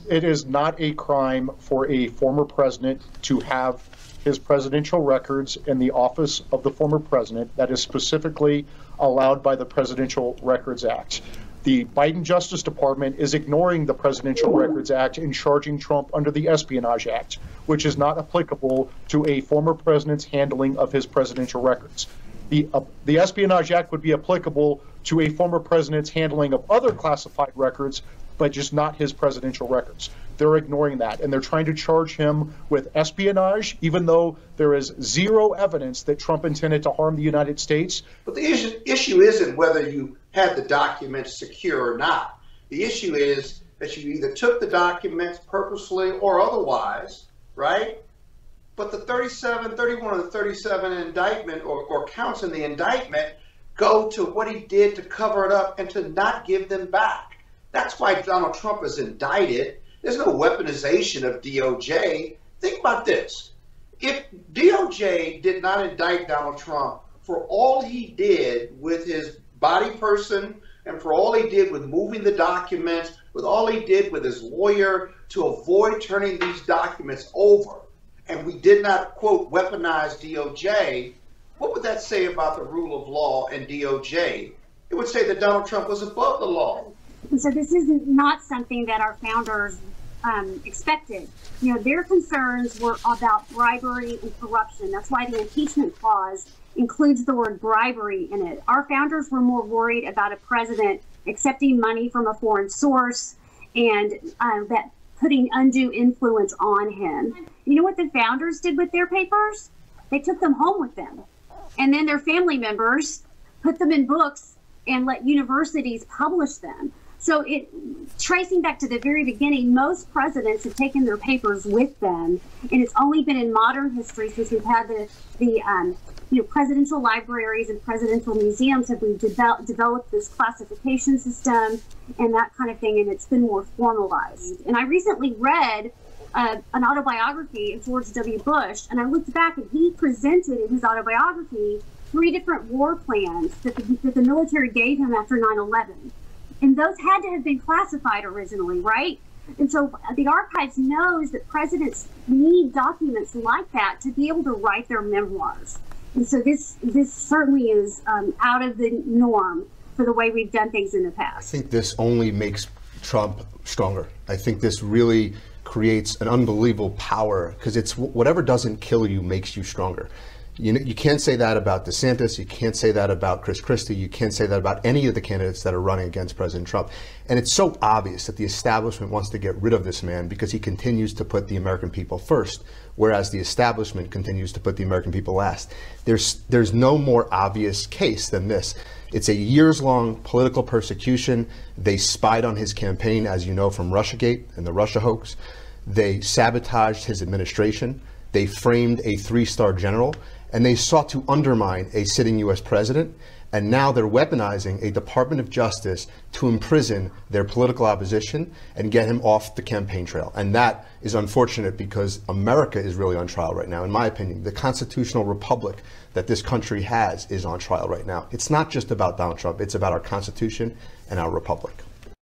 It is not a crime for a former president to have his presidential records in the office of the former president. That is specifically allowed by the Presidential Records Act. The Biden Justice Department is ignoring the Presidential Records Act and charging Trump under the Espionage Act, which is not applicable to a former president's handling of his presidential records. The Espionage Act would be applicable to a former president's handling of other classified records, but just not his presidential records. They're ignoring that, and they're trying to charge him with espionage, even though there is zero evidence that Trump intended to harm the United States. But the issue isn't whether you had the documents secure or not. The issue is that you either took the documents purposefully or otherwise, right? But the 31 of the 37 indictment or counts in the indictment go to what he did to cover it up and to not give them back. That's why Donald Trump is indicted. There's no weaponization of DOJ. Think about this. If DOJ did not indict Donald Trump for all he did with his body person and for all he did with moving the documents, with all he did with his lawyer to avoid turning these documents over, and we did not, quote, weaponize DOJ, what would that say about the rule of law and DOJ? It would say that Donald Trump was above the law. So this is not something that our founders expected. You know, their concerns were about bribery and corruption. That's why the impeachment clause includes the word bribery in it. Our founders were more worried about a president accepting money from a foreign source and that putting undue influence on him. You know what the founders did with their papers? They took them home with them. And then their family members put them in books and let universities publish them. So tracing back to the very beginning, most presidents have taken their papers with them, and it's only been in modern history since we've had the presidential libraries and presidential museums have we developed this classification system and that kind of thing, and it's been more formalized. And I recently read an autobiography of George W. Bush, and I looked back and he presented in his autobiography 3 different war plans that the military gave him after 9/11. And those had to have been classified originally, right? And so the archives knows that presidents need documents like that to be able to write their memoirs. And so this certainly is out of the norm for the way we've done things in the past. I think this only makes Trump stronger. I think this really creates an unbelievable power, because it's whatever doesn't kill you makes you stronger. You can't say that about DeSantis. You can't say that about Chris Christie. You can't say that about any of the candidates that are running against President Trump. And it's so obvious that the establishment wants to get rid of this man because he continues to put the American people first, whereas the establishment continues to put the American people last. There's no more obvious case than this. It's a years-long political persecution. They spied on his campaign, as you know, from Russiagate and the Russia hoax. They sabotaged his administration. They framed a 3-star general. And they sought to undermine a sitting U.S. president, and now they're weaponizing a Department of Justice to imprison their political opposition and get him off the campaign trail. And that is unfortunate because America is really on trial right now. In my opinion, the constitutional republic that this country has is on trial right now. It's not just about Donald Trump, it's about our Constitution and our republic.